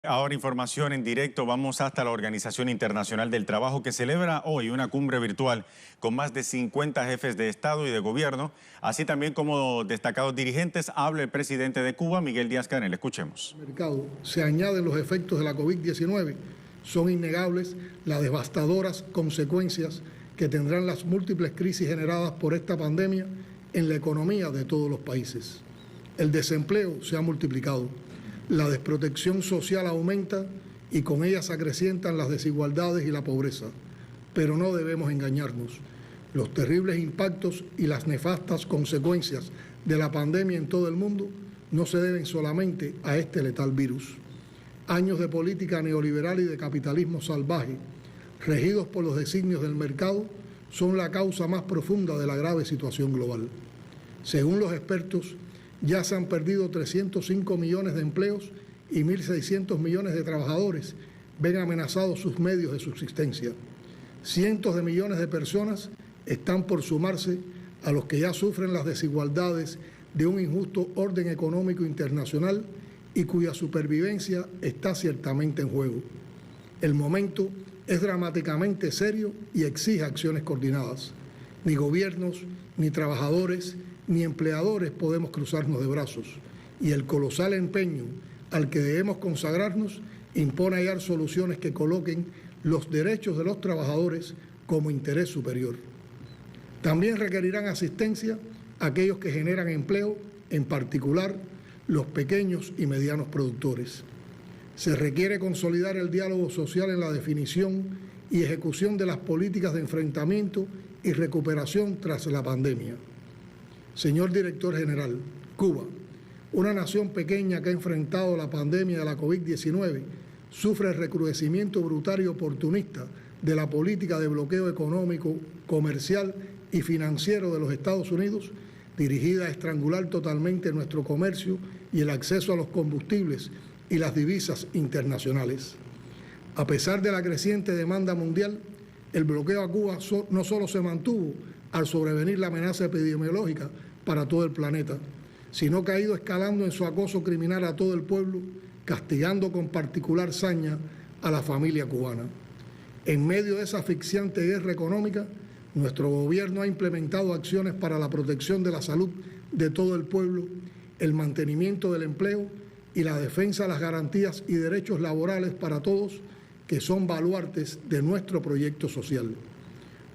Ahora información en directo, vamos hasta la Organización Internacional del Trabajo que celebra hoy una cumbre virtual con más de 50 jefes de Estado y de Gobierno, así también como destacados dirigentes. Habla el presidente de Cuba, Miguel Díaz-Canel. Escuchemos. Mercado se añaden los efectos de la COVID-19, son innegables las devastadoras consecuencias que tendrán las múltiples crisis generadas por esta pandemia en la economía de todos los países. El desempleo se ha multiplicado. La desprotección social aumenta y con ella se acrecientan las desigualdades y la pobreza. Pero no debemos engañarnos. Los terribles impactos y las nefastas consecuencias de la pandemia en todo el mundo no se deben solamente a este letal virus. Años de política neoliberal y de capitalismo salvaje, regidos por los designios del mercado, son la causa más profunda de la grave situación global. Según los expertos, ya se han perdido 305 millones de empleos y 1.600 millones de trabajadores ven amenazados sus medios de subsistencia. Cientos de millones de personas están por sumarse a los que ya sufren las desigualdades de un injusto orden económico internacional y cuya supervivencia está ciertamente en juego. El momento es dramáticamente serio y exige acciones coordinadas. Ni gobiernos, ni trabajadores, ni empleadores podemos cruzarnos de brazos, y el colosal empeño al que debemos consagrarnos impone hallar soluciones que coloquen los derechos de los trabajadores como interés superior. También requerirán asistencia aquellos que generan empleo, en particular los pequeños y medianos productores. Se requiere consolidar el diálogo social en la definición y ejecución de las políticas de enfrentamiento y recuperación tras la pandemia. Señor Director General, Cuba, una nación pequeña que ha enfrentado la pandemia de la COVID-19, sufre el recrudecimiento brutal y oportunista de la política de bloqueo económico, comercial y financiero de los Estados Unidos, dirigida a estrangular totalmente nuestro comercio y el acceso a los combustibles y las divisas internacionales. A pesar de la creciente demanda mundial, el bloqueo a Cuba no solo se mantuvo al sobrevenir la amenaza epidemiológica para todo el planeta, sino que ha ido escalando en su acoso criminal a todo el pueblo, castigando con particular saña a la familia cubana. En medio de esa asfixiante guerra económica, nuestro gobierno ha implementado acciones para la protección de la salud de todo el pueblo, el mantenimiento del empleo y la defensa de las garantías y derechos laborales para todos, que son baluartes de nuestro proyecto social.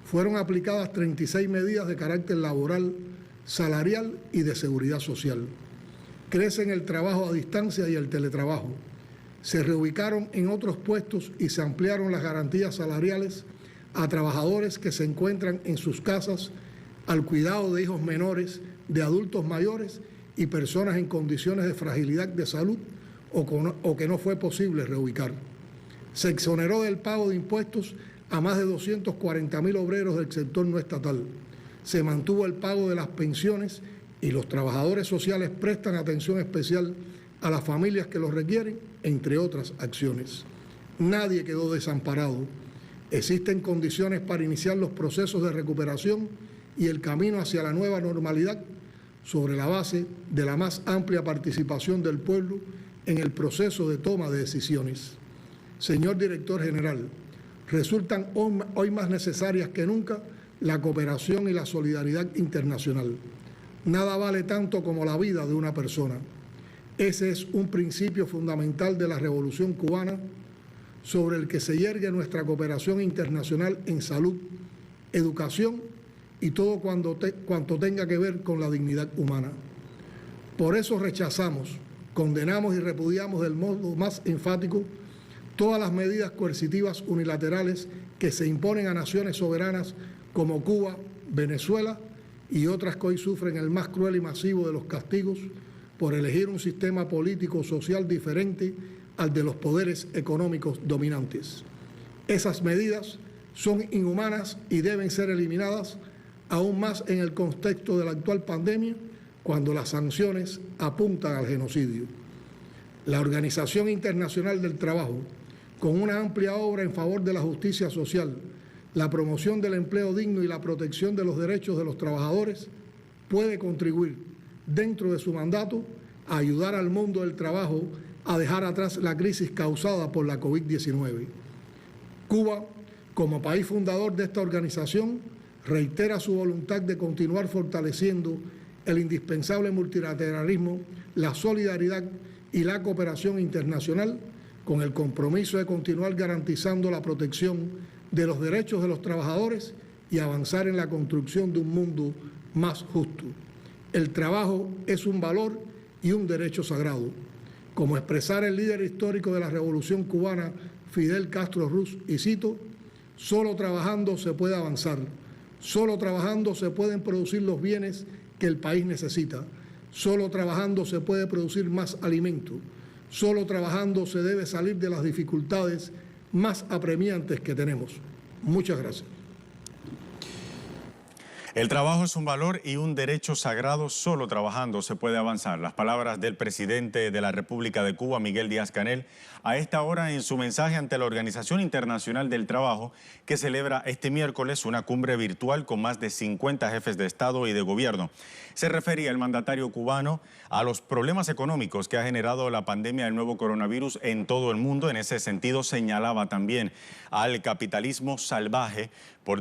Fueron aplicadas 36 medidas de carácter laboral, salarial y de seguridad social. Crecen el trabajo a distancia y el teletrabajo. Se reubicaron en otros puestos y se ampliaron las garantías salariales a trabajadores que se encuentran en sus casas al cuidado de hijos menores, de adultos mayores y personas en condiciones de fragilidad de salud o que no fue posible reubicar. Se exoneró del pago de impuestos a más de 240.000 obreros del sector no estatal. Se mantuvo el pago de las pensiones y los trabajadores sociales prestan atención especial a las familias que lo requieren, entre otras acciones. Nadie quedó desamparado. Existen condiciones para iniciar los procesos de recuperación y el camino hacia la nueva normalidad sobre la base de la más amplia participación del pueblo en el proceso de toma de decisiones. Señor Director General, resultan hoy más necesarias que nunca la cooperación y la solidaridad internacional. Nada vale tanto como la vida de una persona. Ese es un principio fundamental de la Revolución Cubana sobre el que se yergue nuestra cooperación internacional en salud, educación y todo cuanto tenga que ver con la dignidad humana. Por eso rechazamos, condenamos y repudiamos del modo más enfático todas las medidas coercitivas unilaterales que se imponen a naciones soberanas como Cuba, Venezuela y otras que hoy sufren el más cruel y masivo de los castigos por elegir un sistema político social diferente al de los poderes económicos dominantes. Esas medidas son inhumanas y deben ser eliminadas, aún más en el contexto de la actual pandemia, cuando las sanciones apuntan al genocidio. La Organización Internacional del Trabajo, con una amplia obra en favor de la justicia social, la promoción del empleo digno y la protección de los derechos de los trabajadores, puede contribuir, dentro de su mandato, a ayudar al mundo del trabajo a dejar atrás la crisis causada por la COVID-19. Cuba, como país fundador de esta organización, reitera su voluntad de continuar fortaleciendo el indispensable multilateralismo, la solidaridad y la cooperación internacional, con el compromiso de continuar garantizando la protección de los derechos de los trabajadores y avanzar en la construcción de un mundo más justo. El trabajo es un valor y un derecho sagrado. Como expresara el líder histórico de la Revolución Cubana, Fidel Castro Ruz, y cito: solo trabajando se puede avanzar, solo trabajando se pueden producir los bienes que el país necesita, solo trabajando se puede producir más alimento, solo trabajando se debe salir de las dificultades más apremiantes que tenemos. Muchas gracias. El trabajo es un valor y un derecho sagrado. Solo trabajando se puede avanzar. Las palabras del presidente de la República de Cuba, Miguel Díaz-Canel, a esta hora en su mensaje ante la Organización Internacional del Trabajo, que celebra este miércoles una cumbre virtual con más de 50 jefes de Estado y de Gobierno. Se refería el mandatario cubano a los problemas económicos que ha generado la pandemia del nuevo coronavirus en todo el mundo. En ese sentido, señalaba también al capitalismo salvaje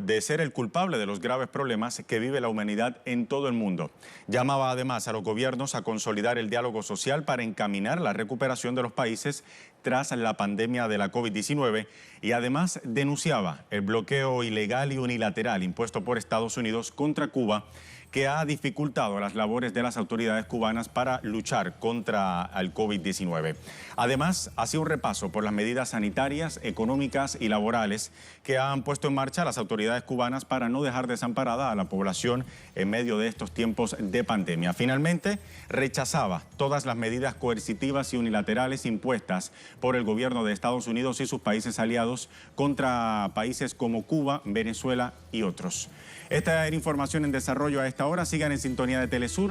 de ser el culpable de los graves problemas que vive la humanidad en todo el mundo. Llamaba además a los gobiernos a consolidar el diálogo social para encaminar la recuperación de los países tras la pandemia de la COVID-19 y además denunciaba el bloqueo ilegal y unilateral impuesto por Estados Unidos contra Cuba, que ha dificultado las labores de las autoridades cubanas para luchar contra el COVID-19. Además, hacía un repaso por las medidas sanitarias, económicas y laborales que han puesto en marcha las autoridades cubanas para no dejar desamparada a la población en medio de estos tiempos de pandemia. Finalmente, rechazaba todas las medidas coercitivas y unilaterales impuestas por el gobierno de Estados Unidos y sus países aliados contra países como Cuba, Venezuela y otros. Esta era información en desarrollo a esta hora. Sigan en sintonía de Telesur.